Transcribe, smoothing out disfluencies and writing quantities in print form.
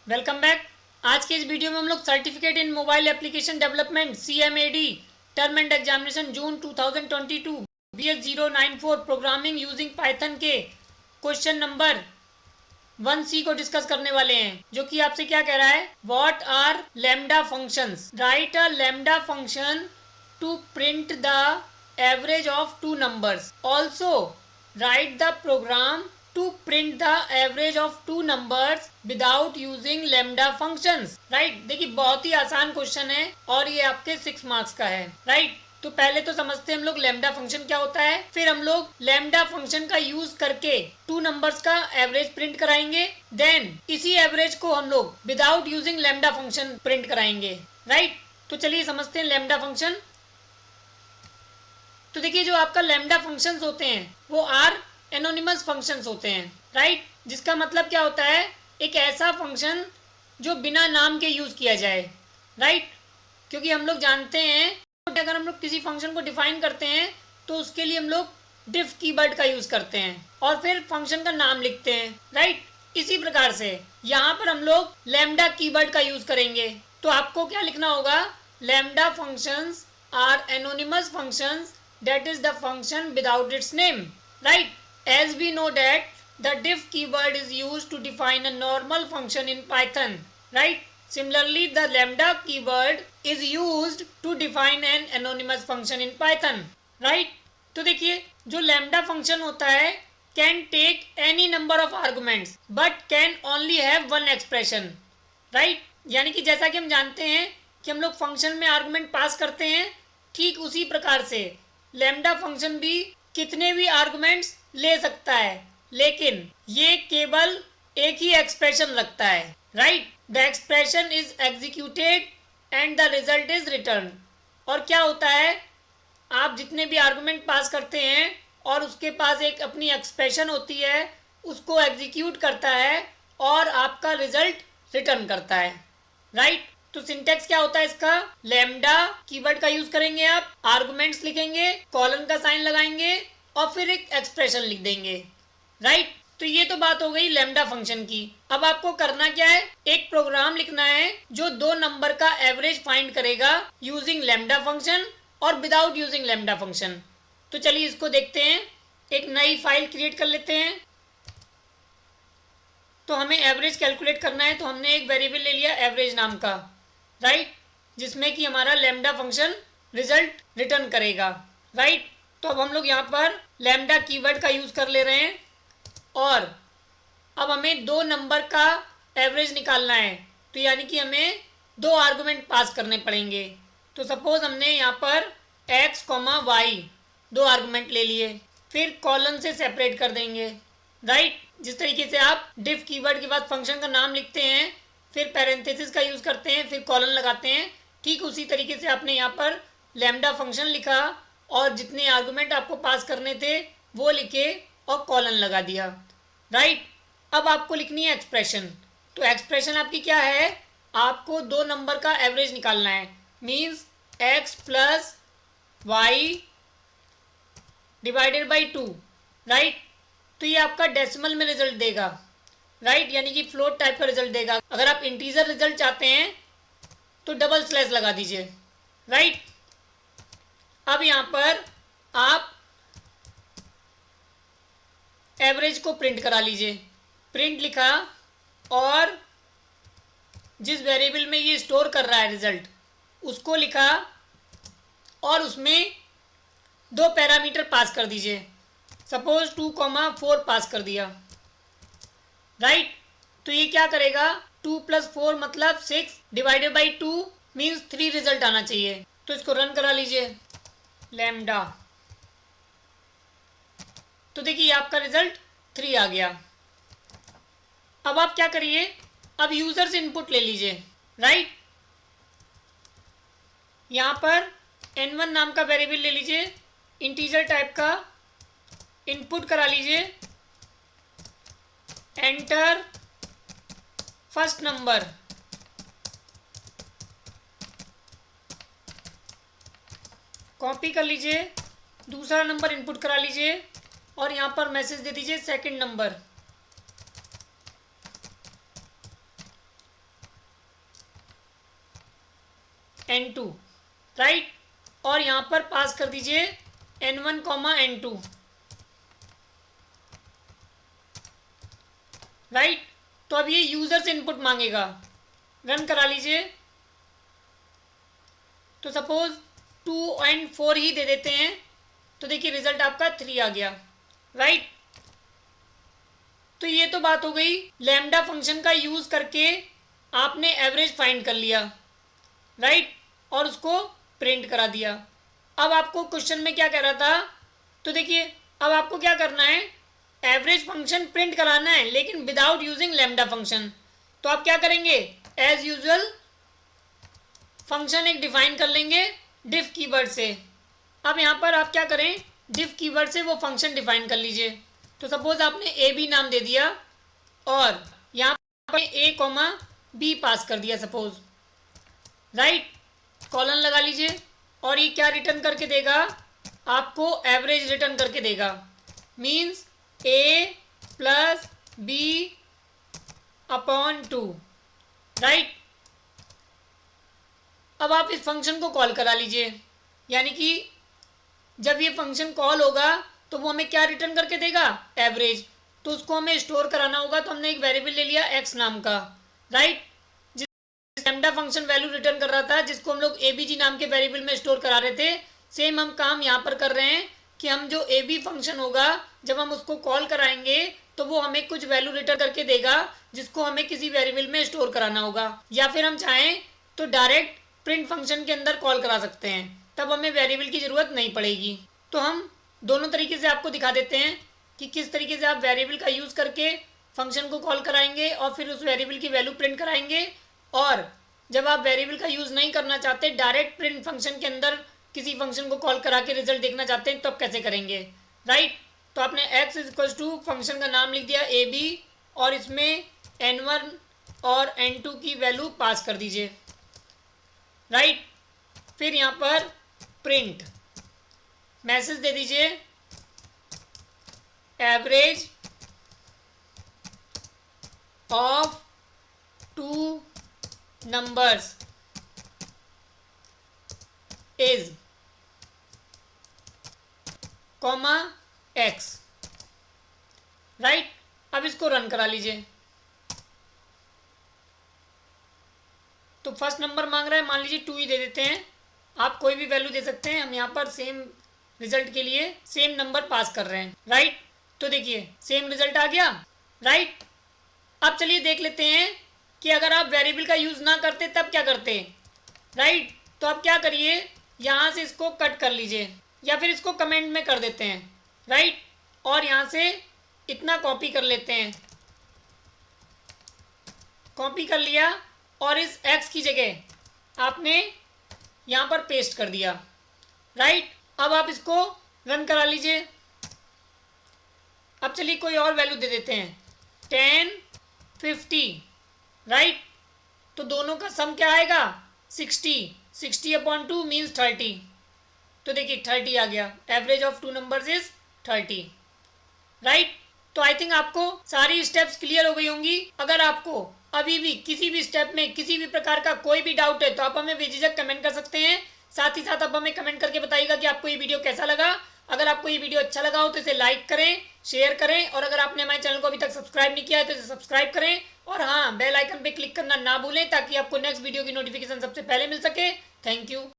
Welcome back. आज के इस वीडियो में हम लोग certificate in mobile application development CMAD term and examination June 2022 BS094 programming using Python के क्वेश्चन नंबर 1C को डिस्कस करने वाले हैं, जो कि आपसे क्या कह रहा है। What are lambda functions? Write a lambda function to print the average of two numbers. Also write the program to print the average of two numbers without using lambda functions. Right, देखिए बहुत ही आसान question है और ये आपके 6 marks का है। Right, तो पहले तो समझते हैं हम लोग लैम्डा फंक्शन क्या होता है, फिर हम लोग लैम्डा फंक्शन का यूज करके टू नंबर्स का एवरेज प्रिंट कराएंगे। देन इसी एवरेज को हम लोग without using lambda function print कराएंगे। राइट, तो चलिए समझते हैं लैम्डा फंक्शन। तो देखिए जो आपका लैम्डा फंक्शंस होते हैं वो आर एनोनिमस फंक्शंस होते हैं। राइट, जिसका मतलब क्या होता है, एक ऐसा फंक्शन जो बिना नाम के यूज किया जाए। राइट, क्योंकि हम लोग जानते हैं अगर हम लोग किसी फंक्शन को डिफाइन करते हैं तो उसके लिए हम लोग डिफ कीवर्ड का यूज करते हैं और फिर फंक्शन का नाम लिखते हैं। राइट, इसी प्रकार से यहाँ पर हम लोग लैम्डा कीवर्ड का यूज करेंगे। तो आपको क्या लिखना होगा, lambda functions are anonymous functions that is the function without its name. Right, as we know that the diff keyword is used to define a normal function in Python. Right, similarly the lambda keyword is used to define an anonymous function in Python. Right, तो देखिए जो lambda function होता है can take any number of arguments but can only have one expression. Right, यानी कि जैसा कि हम जानते हैं कि हम लोग फंक्शन में आर्गुमेंट पास करते हैं, ठीक उसी प्रकार से लैम्डा फंक्शन भी कितने भी आर्गुमेंट्स ले सकता है, लेकिन ये केवल एक ही एक्सप्रेशन रखता है। Right, the expression is executed and the result is return. और क्या होता है, आप जितने भी आर्गुमेंट पास करते हैं और उसके पास एक अपनी एक्सप्रेशन होती है, उसको एग्जीक्यूट करता है और आपका रिजल्ट रिटर्न करता है। राइट, तो सिंटेक्स क्या होता है इसका, लैम्डा कीवर्ड का यूज करेंगे, आप आर्गुमेंट्स लिखेंगे, कॉलन का साइन लगाएंगे और फिर एक एक्सप्रेशन लिख देंगे। राइट, तो ये तो बात हो गई लैम्डा फंक्शन की। अब आपको करना क्या है, एक प्रोग्राम लिखना है जो दो नंबर का एवरेज फाइंड करेगा यूजिंग लैम्डा फंक्शन और विदाउट यूजिंग लैम्डा फंक्शन। तो चलिए इसको देखते हैं। एक नई फाइल क्रिएट कर लेते हैं। तो हमें एवरेज कैलकुलेट करना है, तो हमने एक वेरिएबल ले लिया एवरेज नाम का। राइट, जिसमें कि हमारा लैम्डा फंक्शन रिजल्ट रिटर्न करेगा। राइट, तो अब हम लोग यहाँ पर लैम्डा कीवर्ड का यूज कर ले रहे हैं और अब हमें दो नंबर का एवरेज निकालना है, तो यानी कि हमें दो आर्गुमेंट पास करने पड़ेंगे। तो सपोज हमने यहाँ पर x, y दो आर्गुमेंट ले लिए, फिर कॉलन से सेपरेट कर देंगे। राइट, जिस तरीके से आप डिफ कीवर्ड के बाद फंक्शन का नाम लिखते हैं, फिर पैरेंथेसिस का यूज़ करते हैं, फिर कॉलन लगाते हैं, ठीक उसी तरीके से आपने यहाँ पर लैम्डा फंक्शन लिखा और जितने आर्गुमेंट आपको पास करने थे वो लिखे और कॉलन लगा दिया। राइट, अब आपको लिखनी है एक्सप्रेशन। तो एक्सप्रेशन आपकी क्या है, आपको दो नंबर का एवरेज निकालना है, means x plus Y divided by 2। Right, तो ये आपका डेसिमल में रिजल्ट देगा। राइट, यानी कि फ्लोट टाइप का रिजल्ट देगा। अगर आप इंटीजर रिजल्ट चाहते हैं तो डबल स्लैश लगा दीजिए। राइट, अब यहाँ पर आप एवरेज को प्रिंट करा लीजिए। प्रिंट लिखा और जिस वेरिएबल में ये स्टोर कर रहा है रिजल्ट उसको लिखा और उसमें दो पैरामीटर पास कर दीजिए। सपोज 2,4 पास कर दिया। राइट, तो ये क्या करेगा, 2 + 4 मतलब 6 डिवाइडेड बाई 2 मीन्स 3 रिजल्ट आना चाहिए। तो इसको रन करा लीजिए लैम्डा, तो देखिए आपका रिजल्ट 3 आ गया। अब आप क्या करिए, अब यूजर से इनपुट ले लीजिए। राइट, यहाँ पर n1 नाम का वेरिएबल ले लीजिए, इंटीजर टाइप का, इनपुट करा लीजिए, एंटर फर्स्ट नंबर, कॉपी कर लीजिए, दूसरा नंबर इनपुट करा लीजिए और यहाँ पर मैसेज दे दीजिए सेकंड नंबर। N2, right. और यहाँ पर पास कर दीजिए N1 कॉमा N2, राइट। तो अब ये यूजर से इनपुट मांगेगा, रन करा लीजिए। तो सपोज 2 और 4 ही दे देते हैं, तो देखिए रिजल्ट आपका 3 आ गया, राइट। तो ये तो बात हो गई, लैम्डा फंक्शन का यूज करके आपने एवरेज फाइंड कर लिया, राइट, और उसको प्रिंट करा दिया। अब आपको क्वेश्चन में क्या कह रहा था, तो देखिए अब आपको क्या करना है, एवरेज फंक्शन प्रिंट कराना है लेकिन विदाउट यूजिंग लैम्डा फंक्शन। तो आप क्या करेंगे, एज यूजुअल फंक्शन एक डिफाइन कर लेंगे डिफ कीवर्ड से। अब यहाँ पर आप क्या करें, डिफ कीवर्ड से वो फंक्शन डिफाइन कर लीजिए। तो सपोज आपने ए बी नाम दे दिया और यहाँ पर ए कॉमा बी पास कर दिया सपोज, राइट। कॉलन लगा लीजिए और ये क्या रिटर्न करके देगा, आपको एवरेज रिटर्न करके देगा। मीन्स ए प्लस बी अपॉन 2, राइट। अब आप इस फंक्शन को कॉल करा लीजिए, यानी कि जब ये फंक्शन कॉल होगा तो वो हमें क्या रिटर्न करके देगा, एवरेज। तो उसको हमें स्टोर कराना होगा, तो हमने एक वेरिएबल ले लिया एक्स नाम का, राइट, जिस लैम्डा फंक्शन वैल्यू रिटर्न कर रहा था, जिसको हम लोग एबीजी नाम के वेरिएबल में स्टोर करा रहे थे। सेम हम काम यहाँ पर कर रहे हैं कि हम जो ए बी फंक्शन होगा जब हम उसको कॉल कराएंगे तो वो हमें कुछ वैल्यू रिटर्न करके देगा, जिसको हमें किसी वेरिएबल में स्टोर कराना होगा। या फिर हम चाहें तो डायरेक्ट प्रिंट फंक्शन के अंदर कॉल करा सकते हैं, तब हमें वेरिएबल की ज़रूरत नहीं पड़ेगी। तो हम दोनों तरीके से आपको दिखा देते हैं कि किस तरीके से आप वेरिएबल का यूज़ करके फंक्शन को कॉल कराएंगे और फिर उस वेरिएबल की वैल्यू प्रिंट कराएंगे। और जब आप वेरिएबल का यूज़ नहीं करना चाहते, डायरेक्ट प्रिंट फंक्शन के अंदर किसी फंक्शन को कॉल करा के रिजल्ट देखना चाहते हैं, तब कैसे करेंगे, राइट। तो आपने x इक्वल्स टू फंक्शन का नाम लिख दिया ए बी और इसमें n1 और n2 की वैल्यू पास कर दीजिए, राइट। फिर यहाँ पर प्रिंट मैसेज दे दीजिए average of 2 numbers is comma x, right. अब इसको रन करा लीजिए। तो फर्स्ट नंबर मांग रहा है, मान लीजिए 2 ही दे देते हैं, आप कोई भी वैल्यू दे सकते हैं। हम यहाँ पर सेम रिजल्ट के लिए सेम नंबर पास कर रहे हैं, राइट। तो देखिए सेम रिजल्ट आ गया, राइट। अब चलिए देख लेते हैं कि अगर आप वेरिएबल का यूज़ ना करते तब क्या करते, राइट। तो आप क्या करिए, यहाँ से इसको कट कर लीजिए या फिर इसको कमेंट में कर देते हैं, राइट। और यहाँ से इतना कॉपी कर लेते हैं, कॉपी कर लिया और इस x की जगह आपने यहाँ पर पेस्ट कर दिया, राइट। अब आप इसको रन करा लीजिए। अब चलिए कोई और वैल्यू दे देते हैं 10 50, राइट। तो दोनों का सम क्या आएगा 60 अपॉन 2 मीन्स 30। तो देखिए 30 आ गया, average of 2 numbers is 30, right. तो आई थिंक आपको सारी स्टेप्स क्लियर हो गई होंगी। अगर आपको अभी भी किसी भी स्टेप में किसी भी प्रकार का कोई भी डाउट है तो आप हमें बेझिझक कमेंट कर सकते हैं। साथ ही साथ आप हमें कमेंट करके बताइएगा कि आपको ये वीडियो कैसा लगा। अगर आपको ये वीडियो अच्छा लगा हो तो इसे लाइक करें, शेयर करें, और अगर आपने हमारे चैनल को अभी तक सब्सक्राइब नहीं किया है तो इसे सब्सक्राइब करें। और हाँ, बेल आइकन पे क्लिक करना ना भूलें ताकि आपको नेक्स्ट वीडियो की नोटिफिकेशन सबसे पहले मिल सके। Thank you.